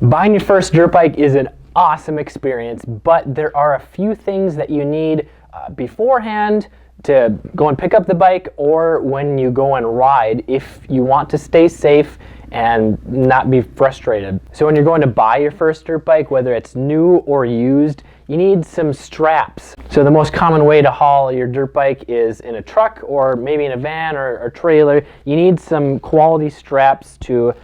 Buying your first dirt bike is an awesome experience, but there are a few things that you need beforehand to go and pick up the bike, or when you go and ride, if you want to stay safe and not be frustrated. So when you're going to buy your first dirt bike, whether it's new or used, you need some straps. So the most common way to haul your dirt bike is in a truck or maybe in a van or trailer. You need some quality straps to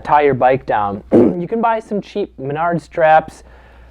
tie your bike down. You can buy some cheap Menard straps.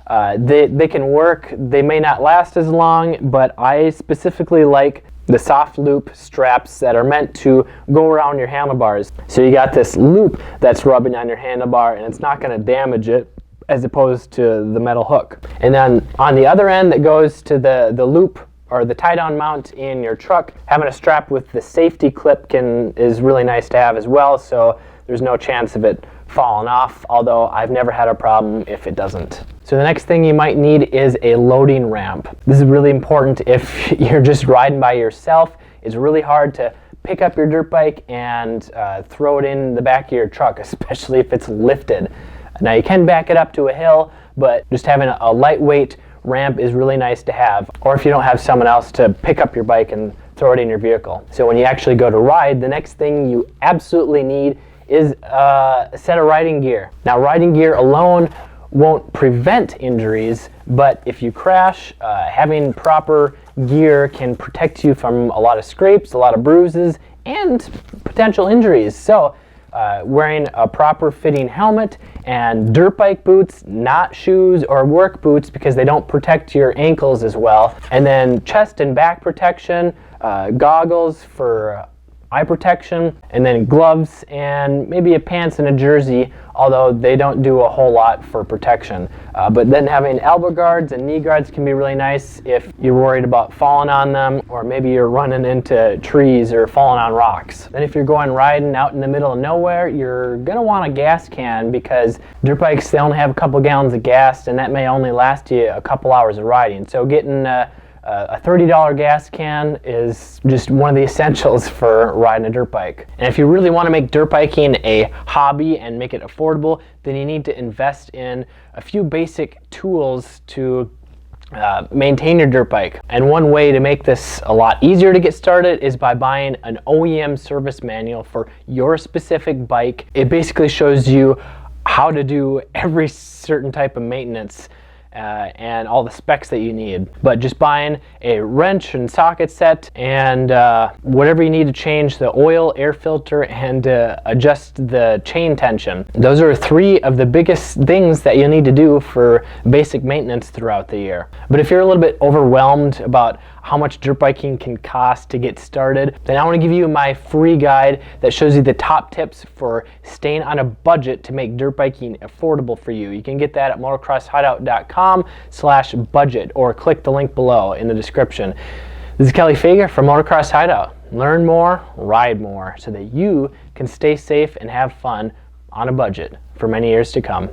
They can work. They may not last as long, but I specifically like the soft loop straps that are meant to go around your handlebars. So you got this loop that's rubbing on your handlebar, and it's not going to damage it, as opposed to the metal hook. And then on the other end that goes to the loop or the tie-down mount in your truck, having a strap with the safety clip is really nice to have as well, so there's no chance of it falling off, although I've never had a problem if it doesn't. So the next thing you might need is a loading ramp. This is really important if you're just riding by yourself. It's really hard to pick up your dirt bike and throw it in the back of your truck, especially if it's lifted. Now you can back it up to a hill, but just having a lightweight ramp is really nice to have, or if you don't have someone else to pick up your bike and throw it in your vehicle. So when you actually go to ride, the next thing you absolutely need is a set of riding gear. Now riding gear alone won't prevent injuries, but if you crash, having proper gear can protect you from a lot of scrapes, a lot of bruises, and potential injuries. So wearing a proper fitting helmet and dirt bike boots, not shoes or work boots because they don't protect your ankles as well. And then chest and back protection, goggles for eye protection, and then gloves and maybe a pants and a jersey, although they don't do a whole lot for protection. But then having elbow guards and knee guards can be really nice if you're worried about falling on them, or maybe you're running into trees or falling on rocks. Then if you're going riding out in the middle of nowhere, you're gonna want a gas can, because dirt bikes, they only have a couple gallons of gas, and that may only last you a couple hours of riding. So getting a $30 gas can is just one of the essentials for riding a dirt bike. And if you really want to make dirt biking a hobby and make it affordable, then you need to invest in a few basic tools to maintain your dirt bike. And one way to make this a lot easier to get started is by buying an OEM service manual for your specific bike. It basically shows you how to do every certain type of maintenance and all the specs that you need. But just buying a wrench and socket set and whatever you need to change the oil, air filter, and adjust the chain tension. Those are three of the biggest things that you need to do for basic maintenance throughout the year. But if you're a little bit overwhelmed about how much dirt biking can cost to get started, then I want to give you my free guide that shows you the top tips for staying on a budget to make dirt biking affordable for you. You can get that at motocrosshideout.com/budget, or click the link below in the description. This is Kelly Fager from Motocross Hideout. Learn more, ride more, so that you can stay safe and have fun on a budget for many years to come.